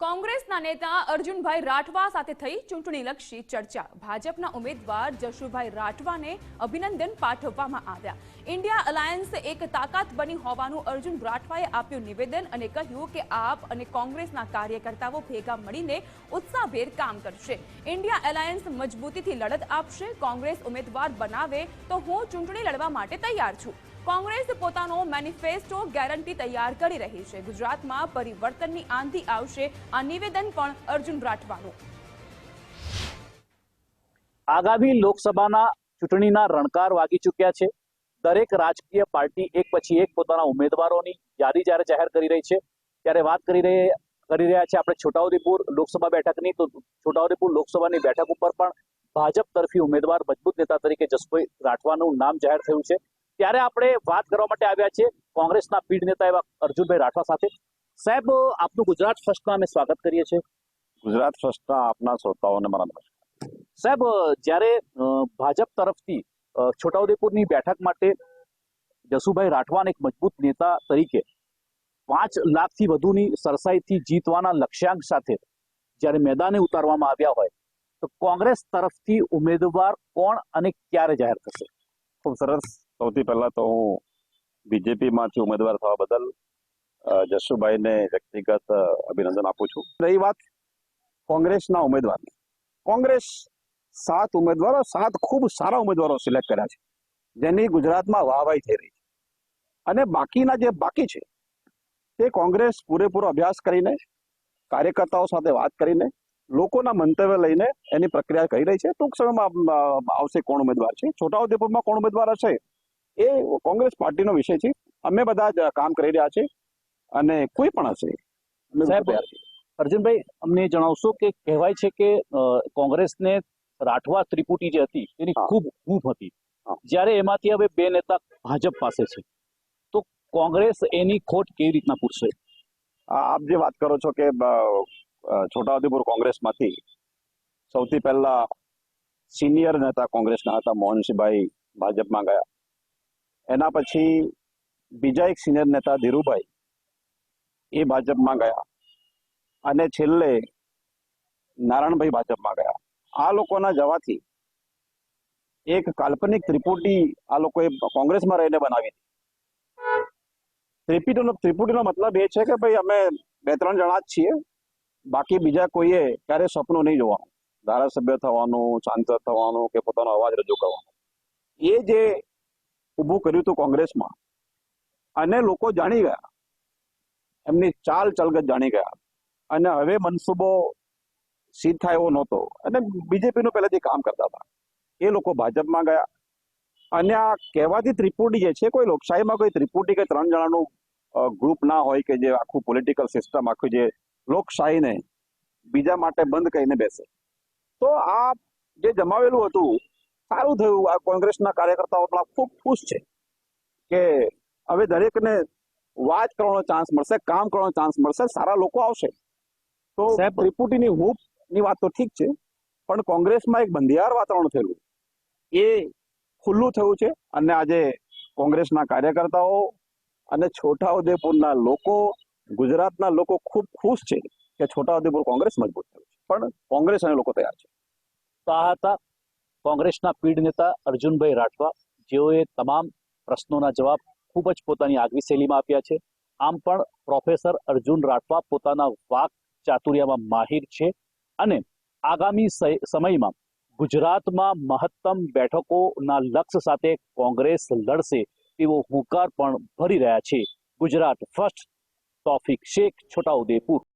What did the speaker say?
કોંગ્રેસના નેતા અર્જુનભાઈ રાઠવા સાથે થઈ ચૂંટણીલક્ષી ચર્ચા। ભાજપના ઉમેદવાર જશુભાઈ રાઠવાને અભિનંદન પાઠવવામાં આવ્યા। ઇન્ડિયા અલાયન્સ એક તાકાત બની હોવાનું અર્જુન રાઠવાએ આપ્યું નિવેદન અને કહ્યું કે આપ અને કોંગ્રેસના કાર્યકર્તાઓ ભેગા મળીને ઉત્સાહભેર કામ કરશે। ઇન્ડિયા અલાયન્સ મજબૂતીથી લડત આપશે। કોંગ્રેસ ઉમેદવાર બનાવે તો હું ચૂંટણી લડવા માટે તૈયાર છું। કોંગ્રેસ પોતાનો મેનિફેસ્ટો ગેરંટી તૈયાર કરી રહી છે। ગુજરાતમાં પરિવર્તનની આંધી આવશે, આ નિવેદન પણ અર્જુન રાઠવાનું। આગામી લોકસભાના ચૂંટણીના રણકાર વાગી ચૂક્યા છે। દરેક રાજકીય પાર્ટી એક પછી એક પોતાના ઉમેદવારોની યાદી જ્યારે જાહેર કરી રહી છે ત્યારે વાત કરી રહ્યા છે આપણે છોટાઉદેપુર લોકસભા બેઠકની। તો છોટાઉદેપુર લોકસભાની બેઠક ઉપર પણ ભાજપ તરફી ઉમેદવાર મજબૂત નેતા તરીકે જશુભાઈ રાઠવાનું નામ જાહેર થયું છે। ત્યારે આપણે વાત કરવા માટે આવ્યા છે કોંગ્રેસના પીઢ નેતા એવા અર્જુનભાઈ રાઠવા સાથે। સાહેબ, આપનું ગુજરાત ફર્સ્ટમાં અમે સ્વાગત કરીએ છીએ। ગુજરાત ફર્સ્ટના આપના શ્રોતાઓને મારા નમસ્કાર। સાહેબ, જ્યારે ભાજપ તરફથી છોટાઉદેપુરની બેઠક માટે જશુભાઈ રાઠવાને એક મજબૂત નેતા તરીકે 5 લાખથી વધુની સરસાઈથી જીતવાના લક્ષ્યાંક સાથે જ્યારે મેદાને ઉતારવામાં આવ્યા હોય તો કોંગ્રેસ તરફથી ઉમેદવાર કોણ અને ક્યારે જાહેર થશે? ખૂબ સરસ। સૌથી પહેલા તો હું બીજેપીમાંથી ઉમેદવાર થવા બદલ જશુભાઈને વ્યક્તિગત અભિનંદન આપું છું। રહી વાત કોંગ્રેસના ઉમેદવારની, કોંગ્રેસ 7 ઉમેદવારો, 7 ખૂબ સારા ઉમેદવારો સિલેક્ટ કર્યા છે જેની ગુજરાતમાં વાહવાહી થઈ રહી છે અને બાકીના જે બાકી છે તે કોંગ્રેસ પૂરેપૂરો અભ્યાસ કરીને, કાર્યકર્તાઓ સાથે વાત કરીને, લોકોના મંતવ્ય લઈને એની પ્રક્રિયા કરી રહી છે। ટૂંક સમયમાં આવશે કોણ ઉમેદવાર છે, છોટાઉદેપુરમાં કોણ ઉમેદવાર હશે એ કોંગ્રેસ પાર્ટીનો વિષય છે। અમે બધા જ કામ કરી રહ્યા છે અને કોઈ પણ હશે। સાહેબ, અર્જુનભાઈ અમને જણાવશો કે કહેવાય છે કે કોંગ્રેસને રાઠવા ત્રિપુટી જે હતી એની ખૂબ હૂંફ હતી, જ્યારે એમાંથી હવે 2 નેતા ભાજપ પાસે છે તો કોંગ્રેસ એની ખોટ કેવી રીતના પૂરશે? આપ જે વાત કરો છો કે છોટાઉદેપુર કોંગ્રેસમાંથી સૌથી પહેલા સિનિયર નેતા કોંગ્રેસના હતા મોહનસિંહભાઈ ભાજપમાં ગયા, એના પછી બીજા એક સિનિયર નેતા ધીરુભાઈ એ ભાજપમાં ગયા અને છેલ્લે નારાયણભાઈ ભાજપમાં ગયા। આ લોકોના જવાથી એક કાલ્પનિક ત્રિપુટી આ લોકોએ કોંગ્રેસમાં રહીને બનાવી હતી। ત્રિપુટીનો મતલબ એ છે કે ભાઈ અમે 2-3 જણા જ છીએ, બાકી બીજા કોઈએ ક્યારે સપનું નહીં જોવાનું, ધારાસભ્ય થવાનું, સાંસદ થવાનું કે પોતાનો અવાજ રજૂ કરવાનો। એ જે ઊભું કર્યું હતું કોંગ્રેસમાં અને લોકો જાણી ગયા, એમની ચાલ ચલગત જાણી ગયા અને હવે મનસૂબો સિદ્ધ થાય એવો નહોતો અને બીજેપીનું પહેલેથી કામ કરતા હતા, એ લોકો ભાજપમાં ગયા અને આ કહેવાતી ત્રિપુટી જે છે, કોઈ લોકશાહીમાં કોઈ ત્રિપુટી કે 3 જણાનું ગ્રુપ ના હોય કે જે આખું પોલિટિકલ સિસ્ટમ આખું જે લોકશાહીને બીજા માટે બંધ કરીને બેસે। તો આ જે જમાવેલું હતું સારું થયું। આ કોંગ્રેસના કાર્યકર્તાઓ પણ ખૂબ ખુશ છે કે હવે દરેકને વાત કરવાનો ચાન્સ મળશે, કામ કરવાનો ચાન્સ મળશે, સારા લોકો આવશે। તો ત્રિપુટીની હૂંફની વાત તો ઠીક છે, પણ કોંગ્રેસમાં એક બંધિયાર વાતાવરણ થયેલું એ ખુલ્લું થયું છે અને આજે કોંગ્રેસના કાર્યકર્તાઓ અને છોટાઉદેપુરના લોકો, ગુજરાતના લોકો ખૂબ ખુશ છે કે છોટાઉદેપુર કોંગ્રેસ મજબૂત થયું છે, પણ કોંગ્રેસ અને લોકો તૈયાર છે। તો આ હતા કોંગ્રેસના પીઢ નેતા અર્જુનભાઈ રાઠવા, જેઓએ તમામ પ્રશ્નોના જવાબ ખૂબ જ પોતાની આગવી શૈલીમાં આપ્યા છે। આમ પણ પ્રોફેસર અર્જુન રાઠવા પોતાના વાક ચાતુર્યમાં માહિર છે અને આગામી સમયમાં ગુજરાતમાં મહત્તમ બેઠકોના લક્ષ્ય સાથે કોંગ્રેસ લડશે તેવો હુંકાર પણ ભરી રહ્યા છે। ગુજરાત ફર્સ્ટ, તૌફિક શેખ, છોટાઉદેપુર।